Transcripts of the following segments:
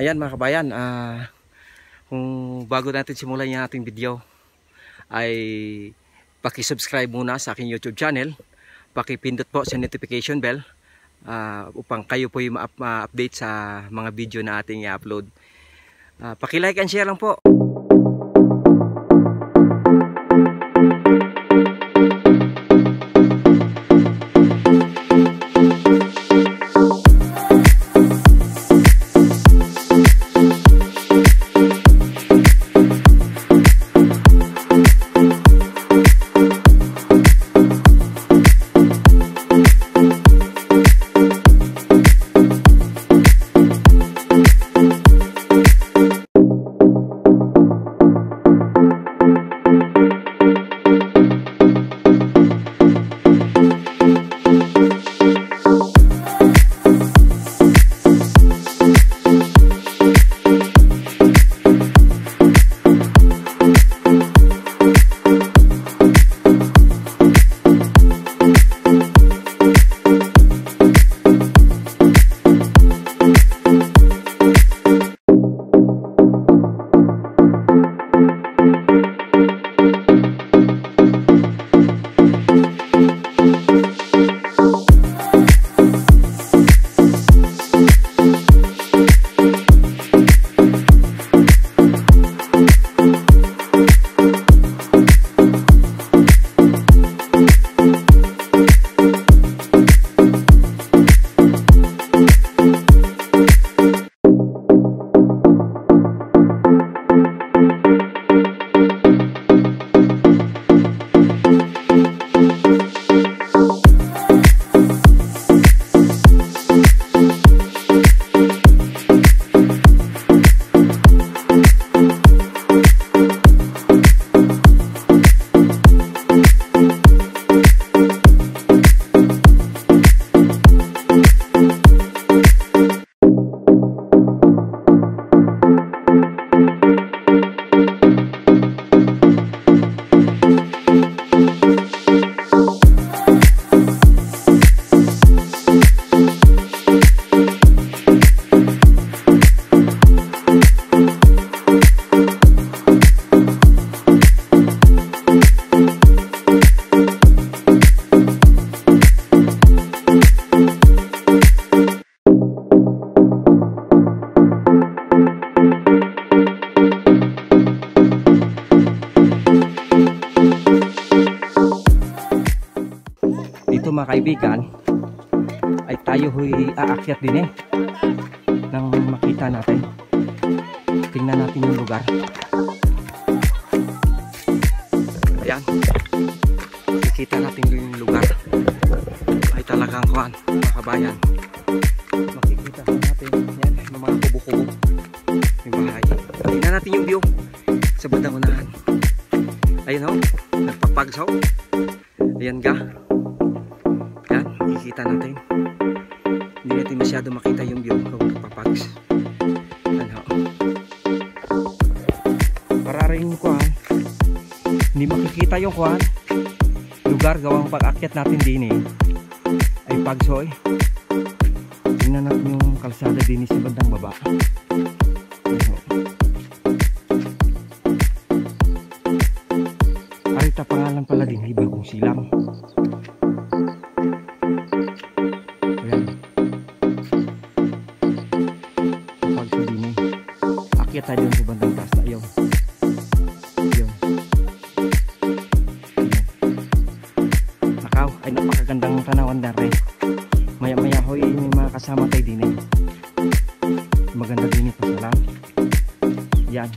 Ayan mga kabayan, kung bago natin simulan yung ating video ay paki-subscribe muna sa aking YouTube channel, paki-pindot po sa notification bell upang kayo po yung ma-update sa mga video na ating i-upload. Paki-like and share lang po. Dito mga kaibigan ay tayo huy aakyat din nang makita natin, tingnan natin yung lugar. Ayan, makikita natin yung lugar ay talagang kuhan mga kabayan. Makikita natin yan, yung mga kubo-kubo, yung bahay. Tingnan natin yung view sa bandang unahan. Ayun o, nagpapagsaw. Ayan ga, makikita natin. Hindi natin masyado makita yung view kung nagpapags. Ano, para rin kuhan, hindi makikita yung kuhan lugar gawang pag-akyat natin din ay pagsoy. Tingnan natin yung kalsada din sa bandang baba. Ano, arita pangalan pala din Bagong Silang. Akyat tayo sa bandang taas na yung nakaw ay napakagandang tanawan na rin. Maya maya hoy may mga kasama tayo din maganda din ito sa lang. Yan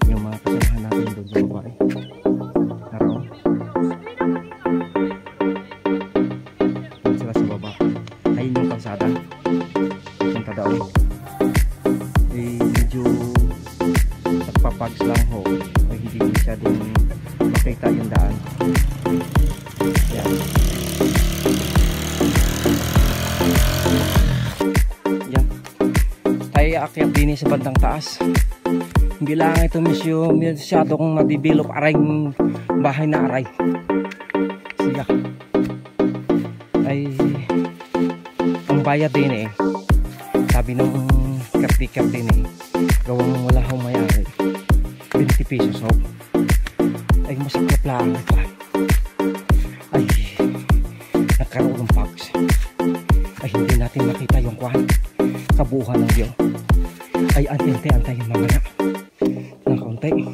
yung mga kasamahan natin doon sa baba naroon. Yan sila sa baba. Ayun yung kalsada punta daw. Medyo nagpapags lang ho ay hindi masyadong makita yung daan. Yan. Yan, tayo aakyat din sa bandang taas. Hindi lang ito masyadong madevelop aring bahay na aray. Siya ay ang bayad din sabi ng speaker din eh. Gawang wala akong mayari. 20 pesos ho. Ay masaklap lang ito. Ay nagkaroon ng bugs. Ay hindi natin makita yung kwan. Kabuuhan ng view. Ay antay yung mamaya. Ng kaunti.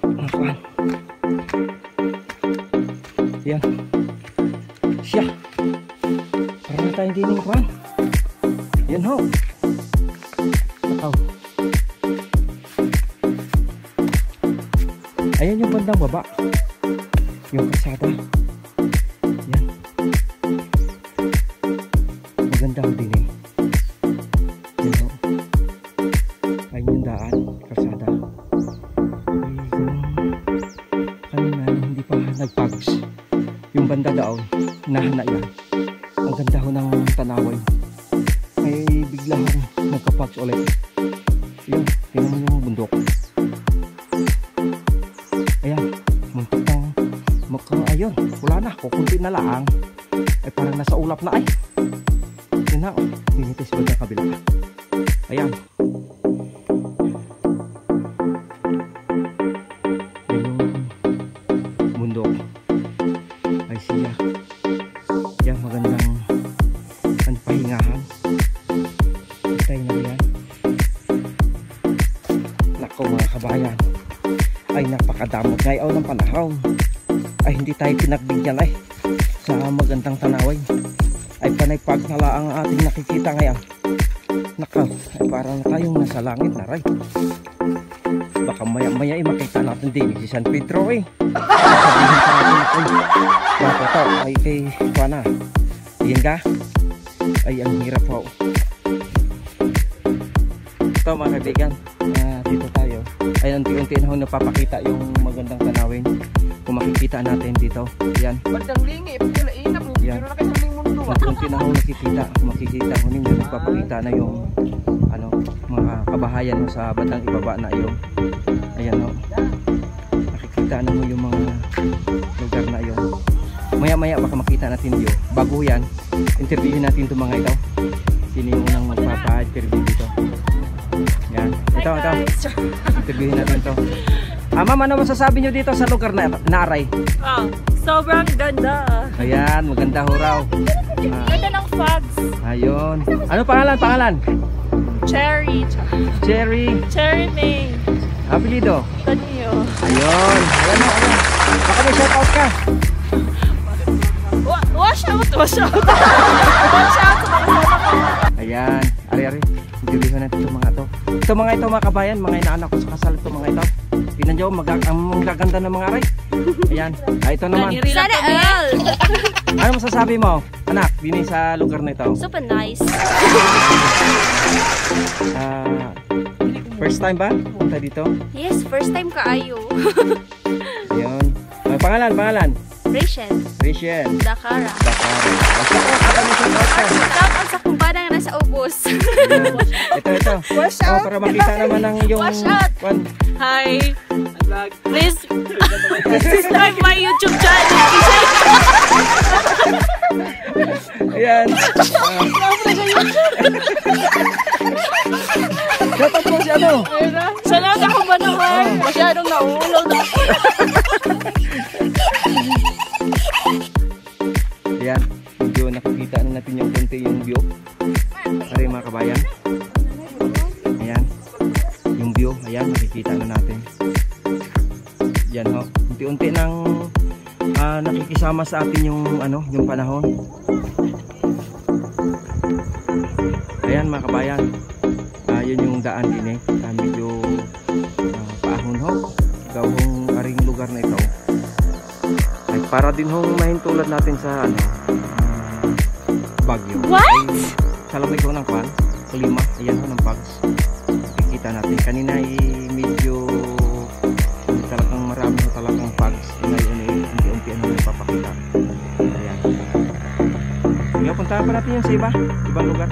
Ng kwan. Yan. Siya. Parang tayong dining kwan. Yan ho. Nakaw. Ayan yung bandang baba. Yung kasada. Yan. Maganda ho din eh. Yan ho. Ayun yung daan. Kasada. Kanina hindi pa nagpags. Yung banda daon. Nahana yan. Ang ganda ho ng tanaway. Ay bigla ho nagkapags ulit. Yun. Tingnan mo yung bundok. Ayan, muntik na mukhang ayun, wala na, kukunti na lang. Ay parang nasa ulap na ay. Yun na, dinitis ba dyan kabila. Ayan. Yung bundok. Ay siya. Yan, magandang pahingahan. Itay na yan. Nako mga kabayan. Ay napakadamot ngayon ng panahon. Ay hindi tayo pinagbigyan ay sa magandang tanaway. Ay panaypag na lang ang ating nakikita ngayon. Nakaw, ay parang tayong nasa langit na ray. Baka maya maya ay makita natin din si San Pedro eh. Sabihin sa atin ako baka ito ay kay Juana. Iyan ka? Ay ang hirap ho. Ito mga kaibigan, dito tayo. Ay unti-unti na ho napapakita yung magandang tanawin. Kung makikita natin dito. Yan. Bandang lingi, pula ina po. Yan. Pero na kayo sa mundo. Unti na ho nakikita. Makikita ho ninyo napapakita na yung ano, mga kabahayan mo sa bandang ibaba na yung ayan ho. Nakikita na mo yung mga lugar na yung maya-maya baka makita natin yun. Bago yan, interviewin natin itong mga ito. Sino yung unang magpapa-interview dito. Yan. Ito. Interviewin natin ito. Ma'am, ano masasabi nyo dito sa lugar na Aray? Sobrang ganda. Ayan, maganda ho raw. Ganda ng fogs. Ayun. Ano pangalan? Cherry. Cherry. May. Apelido? Tanyo. Ayun. Ayan ho. Baka may shout out ka. Wash out. Wash out sa mga kasama ko. Ayan. Ari. Interviewin natin itong mga ito. Ito mga ito mga kabayan, mga inaanak ko sa kasal ito mga ito. Tingnan nyo, ang gaganda ng mga aray. Ayan. Ito naman. Sana all. Ano masasabi mo, anak, dini sa lugar na ito? Super nice. First time ba punta dito? Yes, first time kaayo. Ayun. Pangalan? Rachel. Dakara. Shout Tapos sa kumpana na nasa ubos. Ito. Wash out. Para makita naman ang yung Wash out. Hi. Please subscribe my YouTube channel. Ayan. Shout out mo si ano? Salamat ako ba naman? Masyadong naulaw na. Ayan. Medyo nakikita na natin yung konti yung view. Aray mga kabayan. Ayan. Yung view. Ayan. Nakikita na natin. Yan ho. Unti-unti nang nakikisama sa atin yung yung panahon. Ayan mga kabayan. Yun yung daan din eh. Medyo paahon ho. Gawong aring lugar na ito. Ay para din hong mahintulad natin sa Baguio. What? Ay, sa lamig ho ng kwan. Klima. Ayan ho ng Pags. Nakikita natin. Kanina medyo talagang marami ho talagang Pags. Ngayon unti-unti nagpapakita. Ayan. Kaya puntahan pa natin yung sa ibang lugar.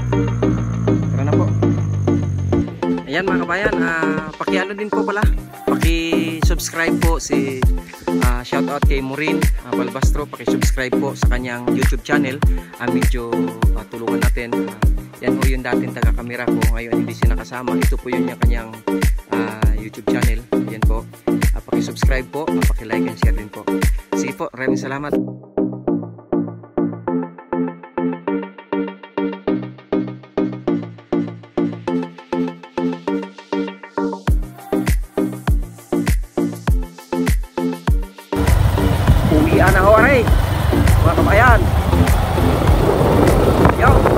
Tara na po. Ayan mga kabayan, pakiano din po pala, paki-subscribe po si shoutout kay Maureen Balbastro, paki-subscribe po sa kanyang YouTube channel. Medyo tulungan natin Yan po yung dating taga-camera ko. Ngayon hindi siya nakasama. Ito po yun yung kanyang YouTube channel. Yan po. Paki-subscribe po, paki-like and share din po. Sige po, maraming salamat. Uwian na ho, aray. Mga kabayan. Yo.